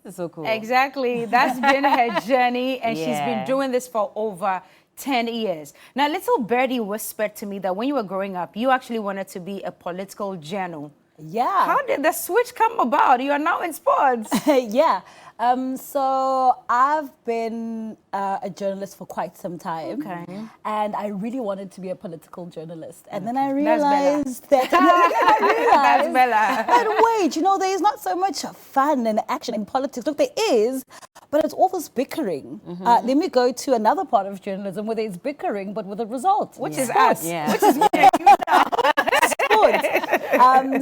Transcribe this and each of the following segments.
This is so cool. Exactly. That's been her journey, and she's been doing this for over 10 years. Now, little birdie whispered to me that when you were growing up, you actually wanted to be a political journal. Yeah. How did the switch come about? You are now in sports. Yeah. So I've been a journalist for quite some time. Okay. And I really wanted to be a political journalist. And then I realized that wait, you know, there is not so much fun and action in politics. Look, there is, but it's all this bickering. Then we go to another part of journalism where there's bickering, but with a result. Which is us. Yeah. Which is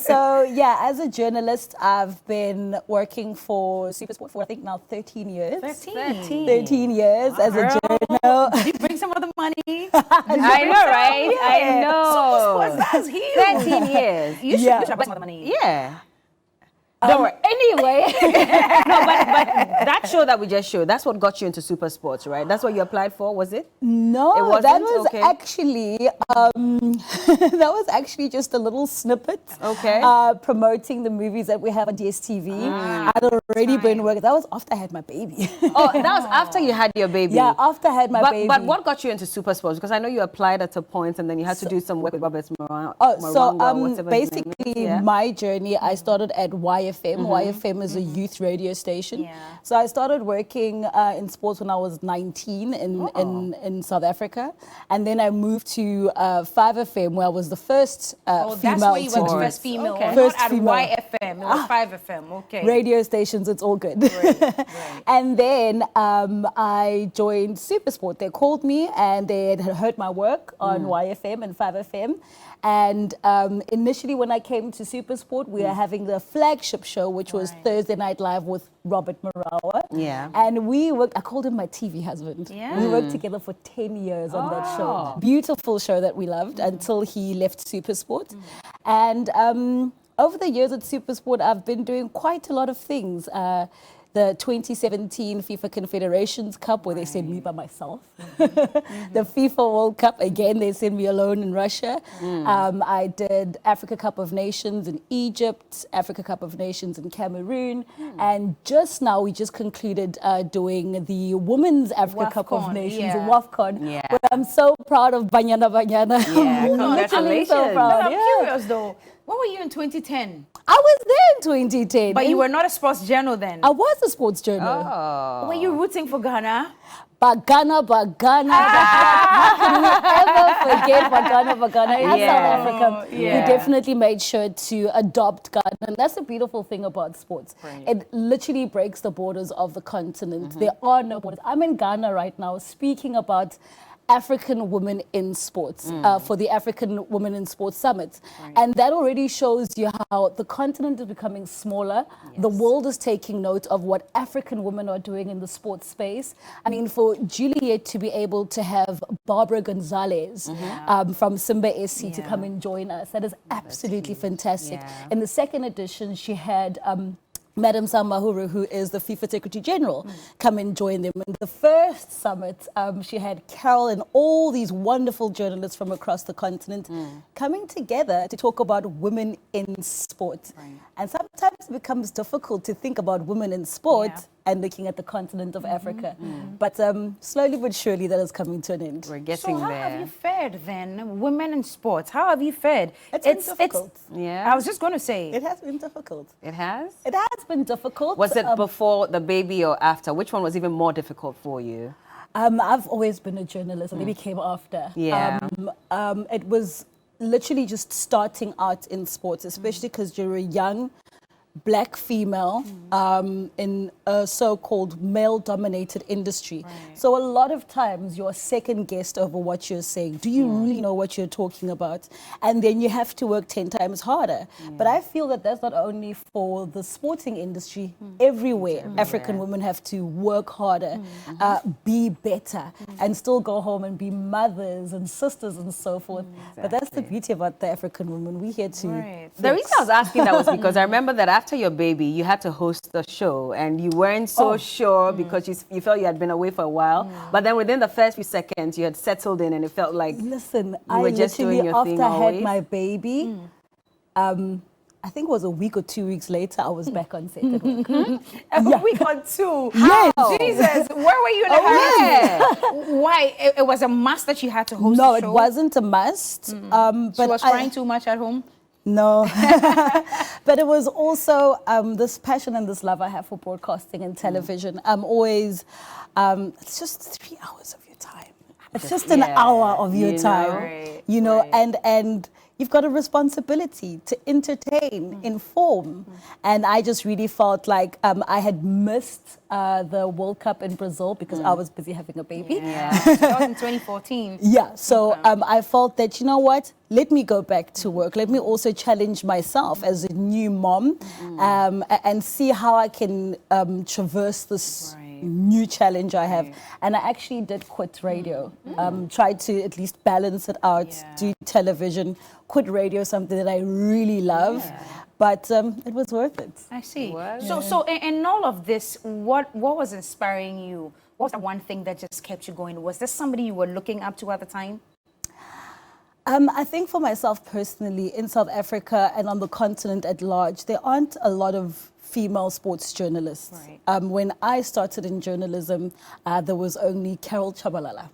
So yeah, as a journalist, I've been working for SuperSport for I think now 13 years. 13 years as a journal. Did you bring some of the money? I know, right? Yeah. I know. SuperSport, that's huge. 13 years. You should bring some of the money. Yeah. Don't worry. Anyway. No, but that show that we just showed, that's what got you into super sports, right? That's what you applied for, was it? No, It wasn't? that was Okay. actually that was actually just a little snippet. Okay. Promoting the movies that we have on DSTV. I'd already been working. That was after I had my baby. Oh, that was after you had your baby. Yeah, after I had my baby. But what got you into super sports? Because I know you applied at a point and then you had to do some work with Robert Moeng. Basically, my journey, I started at YFM. YFM is a youth radio station. Yeah. So I started working in sports when I was 19 in South Africa. And then I moved to 5FM, where I was the first female that's where you to were the do first female. Okay. First First at female. YFM. It was 5FM. Okay. radio stations, it's all good. Right. And then I joined SuperSport. They called me and they had heard my work on YFM and 5FM. And initially when I came to SuperSport, we were having the flagship show, which was Thursday Night Live with Robert Marawa. Yeah. And we worked, I called him my TV husband. Yeah. We worked together for 10 years on that show. Beautiful show that we loved until he left SuperSport. And over the years at SuperSport, I've been doing quite a lot of things. The 2017 FIFA Confederations Cup, where they sent me by myself. The FIFA World Cup, again, they sent me alone in Russia. I did Africa Cup of Nations in Egypt, Africa Cup of Nations in Cameroon. And just now, we just concluded doing the Women's Africa Cup of WAFCON, Nations, yeah. WAFCON, Yeah. where I'm so proud of Banyana Banyana. Yeah, I'm literally congratulations. so proud. I'm Yeah. curious though. When were you in 2010? I was there in 2010. But you were not a sports journal then. I was a sports journal. Oh. Were you rooting for Ghana? Bagana. How can we ever forget Bagana? In Yeah. South Africa, Yeah. we definitely made sure to adopt Ghana. And that's the beautiful thing about sports. It literally breaks the borders of the continent. There are no borders. I'm in Ghana right now speaking about African women in sports for the African Women in Sports Summit. And that already shows you how the continent is becoming smaller. The world is taking note of what African women are doing in the sports space. I mean, for Juliet to be able to have Barbara Gonzalez from Simba SC to come and join us, that is absolutely fantastic. Yeah. In the second edition, she had Madam Samahuru, who is the FIFA Secretary General, come and join them. In the first summit, she had Carol and all these wonderful journalists from across the continent coming together to talk about women in sport. And sometimes it becomes difficult to think about women in sport and looking at the continent of Africa. But slowly but surely that is coming to an end. We're getting So how there. have you fared then? Women in sports, how have you fared? It's been difficult. Yeah. I was just going to say. It has been difficult. It has? It has been difficult. Was it before the baby or after? Which one was even more difficult for you? I've always been a journalist, and maybe came after. Yeah. It was literally just starting out in sports, especially because you're a young Black female in a so-called male-dominated industry. So a lot of times you're second-guessed over what you're saying. Do you really know what you're talking about? And then you have to work 10 times harder. But I feel that that's not only for the sporting industry. Everywhere, African women have to work harder, be better, and still go home and be mothers and sisters and so forth. But that's the beauty about the African woman. We're here to The reason I was asking that was because I remember that after your baby, you had to host the show and you weren't so sure because you felt you had been away for a while. But then within the first few seconds, you had settled in and it felt like Listen, you were just doing your after thing I had always. my baby, I think it was a week or 2 weeks later, I was back on set at work. A week or two. Yes. Jesus, where were you in a hurry? Why? It was a must that you had to host No, the it show? wasn't a must. But She was crying too much at home? No, but it was also this passion and this love I have for broadcasting and television. I'm always, it's just 3 hours of your time. It's just an hour of your time, you know, and you've got a responsibility to entertain, inform. And I just really felt like I had missed the World Cup in Brazil because I was busy having a baby. Yeah, so that was in 2014. Yeah, so I felt that, you know what, let me go back to work. Let me also challenge myself as a new mom and see how I can traverse this new challenge I have. And I actually did quit radio, tried to at least balance it out, do television, quit radio, something that I really love. But it was worth it. I see. So in all of this, what was inspiring you? What was the one thing that just kept you going? Was there somebody you were looking up to at the time? I think for myself personally, in South Africa and on the continent at large, there aren't a lot of female sports journalists. When I started in journalism, there was only Carol Chabalala,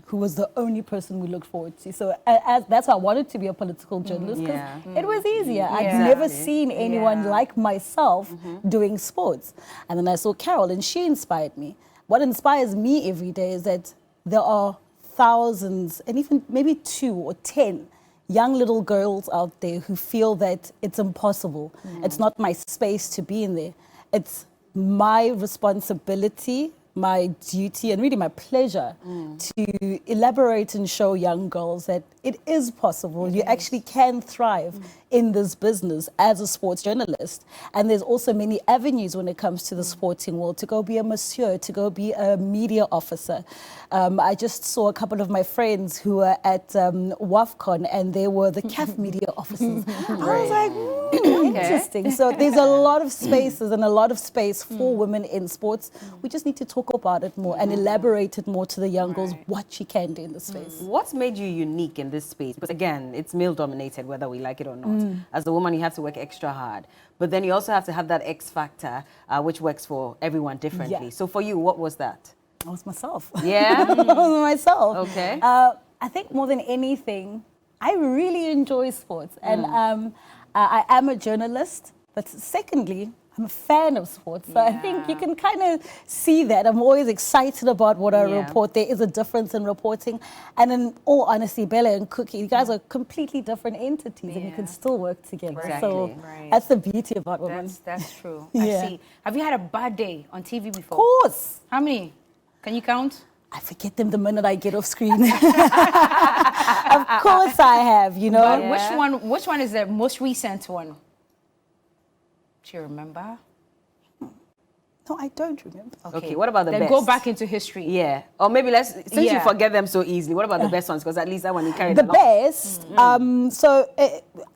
who was the only person we looked forward to. So that's why I wanted to be a political journalist, because it was easier. I'd never seen anyone like myself doing sports. And then I saw Carol and she inspired me. What inspires me every day is that there are thousands and even maybe 2 or 10 young little girls out there who feel that it's impossible. It's not my space to be in there. It's my responsibility, my duty, and really my pleasure to elaborate and show young girls that it is possible. You actually can thrive in this business as a sports journalist. And there's also many avenues when it comes to the sporting world, to go be a masseur, to go be a media officer. I just saw a couple of my friends who were at WAFCON and they were the CAF media officers. I was like, interesting. So there's a lot of spaces and a lot of space for women in sports. We just need to talk about it more and elaborate it more to the young girls what she can do in the space. What's made you unique in this space? Because again, it's male dominated, whether we like it or not. As a woman, you have to work extra hard. But then you also have to have that X factor, which works for everyone differently. So for you, what was that? I was myself. Yeah? I was myself. Okay. I think more than anything, I really enjoy sports. And I am a journalist. But secondly, I'm a fan of sports. So I think you can kind of see that. I'm always excited about what I report. There is a difference in reporting. And in all honesty, Bella and Cookie, you guys are completely different entities and you can still work together. So that's the beauty about women. That's true. I see. Have you had a bad day on TV before? Of course. How many? Can you count? I forget them the minute I get off screen. Of course I have, you know. But which one is the most recent one? Do you remember? No, I don't remember. Okay, what about the best? Then go back into history. Yeah. Or maybe since you forget them so easily, what about the best ones? Because at least that one you carried the along. best,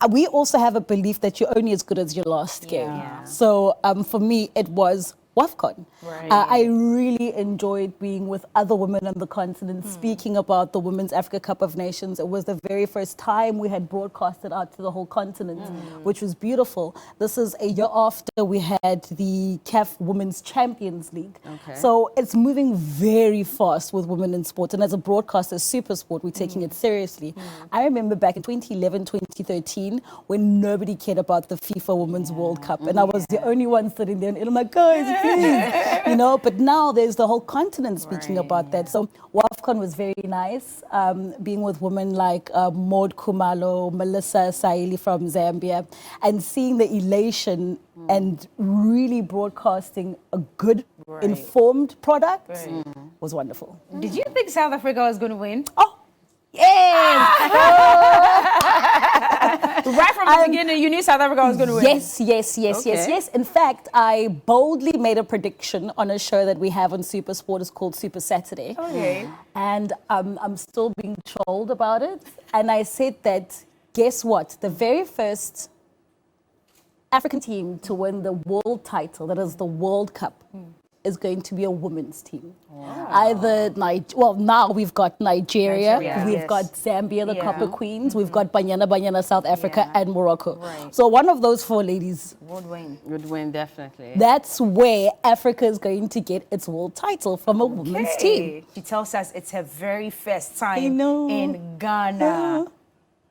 we also have a belief that you're only as good as your last game. So for me, it was WAFCON. I really enjoyed being with other women on the continent, speaking about the Women's Africa Cup of Nations. It was the very first time we had broadcasted out to the whole continent, which was beautiful. This is a year after we had the CAF Women's Champions League. So it's moving very fast with women in sport. And as a broadcaster, super sport, we're taking it seriously. I remember back in 2011, 2013, when nobody cared about the FIFA Women's World Cup. And I was the only one sitting there, and I'm like, guys, you know, but now there's the whole continent speaking about that. So WAFCON was very nice, being with women like Maud Kumalo, Melissa Saili from Zambia, and seeing the elation and really broadcasting a good, informed product was wonderful. Did you think South Africa was going to win? Oh, yes! Right from the beginning, you knew South Africa was going to win. Yes. In fact, I boldly made a prediction on a show that we have on Super Sport. It's called Super Saturday. And I'm still being trolled about it. And I said that, guess what? The very first African team to win the world title, that is the World Cup, is going to be a women's team. Wow. Either now we've got Nigeria, we've got Zambia, the Copper Queens, we've got Banyana, South Africa, and Morocco. Right. So one of those 4 ladies would win, definitely. That's where Africa is going to get its world title from a women's team. She tells us it's her very first time in Ghana.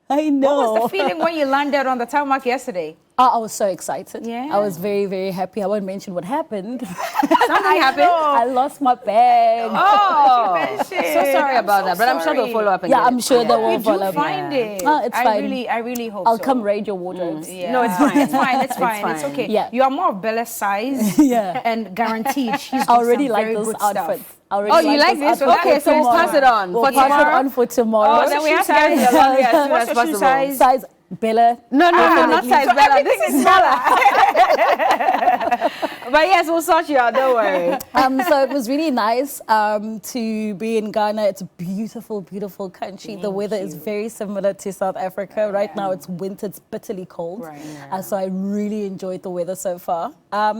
I know. What was the feeling when you landed on the tarmac yesterday? I was so excited. Yeah. I was very, very happy. I won't mention what happened. Something happened? I lost my bag. Oh, so sorry about that. But I'm sure they'll follow up again. Yeah, I'm sure they will follow up. Find it. It's fine. I really hope I'll come raid your wardrobes. No, it's fine. It's fine. It's fine. It's okay. Yeah. You are more of Bella's size. And guaranteed she's I already like this outfit. Oh, you like this? Okay, so we'll pass it on. We'll pass it on for tomorrow. Oh, then we have to get it along as soon as possible. Size Bella. No, not size Bella. This is smaller. But yes, we'll sort you out. Don't worry. So it was really nice to be in Ghana. It's a beautiful, beautiful country. The weather is very similar to South Africa. Right now it's winter. It's bitterly cold. So I really enjoyed the weather so far.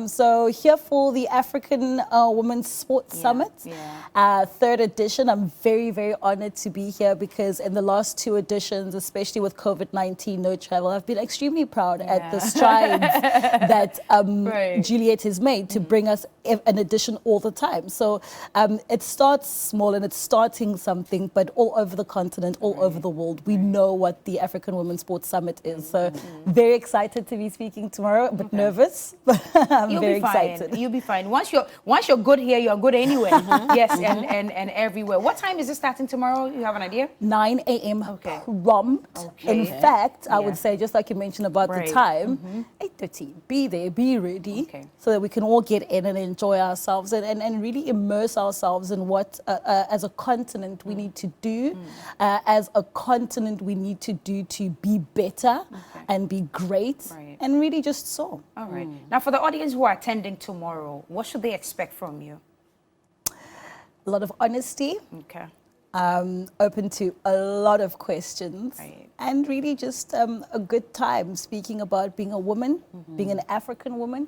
So here for the African Women's Sports Summit, 3rd edition. I'm very, very honored to be here because in the last 2 editions, especially with COVID-19, no travel, I've been extremely proud at the strides that Juliet has made to bring us an edition all the time. So it starts small and it's starting something, but all over the continent, all over the world, we know what the African Women's Sports Summit is. So very excited to be speaking tomorrow, a bit nervous, but I'm very excited. You'll be fine. Once you're good here, you're good anywhere. Yes, and everywhere. What time is it starting tomorrow? You have an idea? 9 a.m. prompt. In fact, I would say, just like you mentioned about the time, 8:30. Be there, be ready, so that we can all get in and enjoy ourselves and really immerse ourselves in what, as a continent, we need to do. As a continent, we need to do to be better and be great and really just soar. All right. Now, for the audience who are attending tomorrow, what should they expect from you? A lot of honesty. Okay. Open to a lot of questions and really just a good time speaking about being a woman, being an African woman,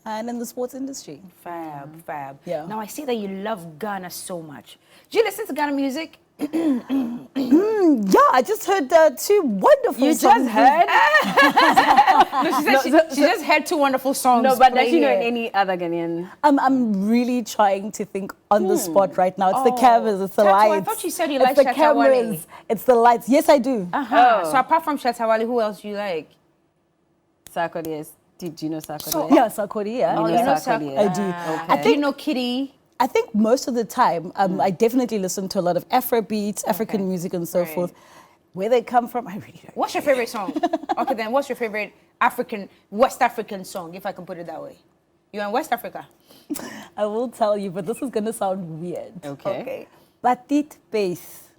and in the sports industry. Fab. Yeah. Now, I see that you love Ghana so much. Do you listen to Ghana music? Yeah, I just heard 2 wonderful songs. You just heard? No, she said she just heard 2 wonderful songs. No, but does she know any other Ghanaian? I'm really trying to think on the spot right now. It's the cameras, it's the Thato, lights. I thought you said you liked the Shatta cameras, Wale. it's the lights. Yes, I do. So apart from Shatta Wale, who else do you like? Sarkodie, yes. Did you know Sarkodie? So, yeah, Sarkodie, yeah. You know Sarkodie, I do. Okay. Do you know Kitty? I think most of the time, I definitely listen to a lot of Afro beats, African music and so forth. Where they come from, I really don't. What's your favorite song? Okay, then what's your favorite West African song, if I can put it that way? You're in West Africa? I will tell you, but this is going to sound weird. Okay. Petite bass.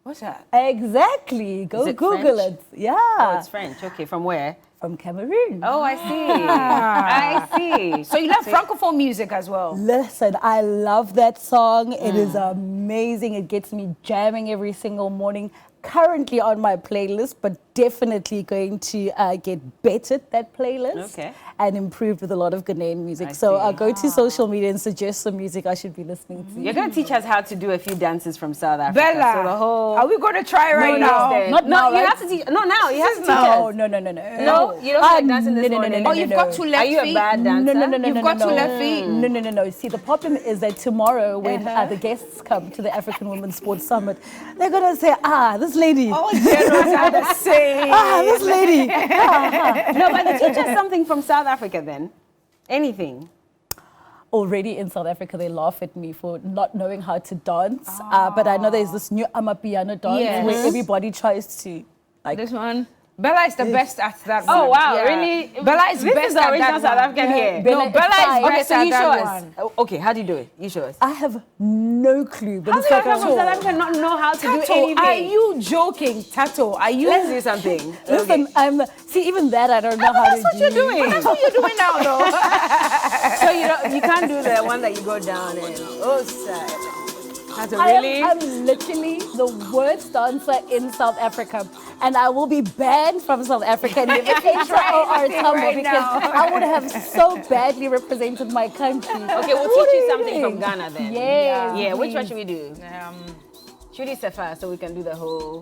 What's that? Exactly. Go Google French? it. Yeah. Oh, it's French. Okay, from where? From Cameroon. Oh, I see. I see. So you love Francophone music as well? Listen, I love that song. It is amazing. It gets me jamming every single morning. Currently on my playlist, but definitely going to get better, that playlist, and improved with a lot of Ghanaian music. So I'll go to social media and suggest some music I should be listening to. You're going to teach us how to do a few dances from South Africa. Bella, so the whole... are we going to try right now? Not now, you have to teach... No, now. You have to teach us. No. No, you don't like dancing this morning? Oh, you've got 2 left feet? Are you a bad dancer? No. You've got 2 left feet? No. See, the problem is that tomorrow when the guests come to the African Women's Sports Summit, they're going to say, this lady. Oh, generals are the same. This lady. No, but they teach us something from South Africa then. Anything. Already in South Africa, they laugh at me for not knowing how to dance. But I know there's this new Amapiano dance where everybody tries to... like this one? Bella is the best at that one. Oh, wow, really? Bella is this best is the at original that South one. African here. No, Bella is Okay, best so at you show that us. one. Okay, how do you do it? You show us. I have no clue. But How it's do you like come from South Africa and not know how to do Thato, anything? are you joking, Thato? Are you? Let's do something. Listen, see, even that I don't know how to do. That's what you're doing. That's what you're doing now, though. So you can't do the one that you go down and... Oh, sad. I'm literally the worst dancer in South Africa. And I will be banned from South Africa in invitation or Tambo because I would have so badly represented my country. Okay, we'll teach you something from Ghana then. Yes, Yeah, which please. one should we do? Should we say first so we can do the whole...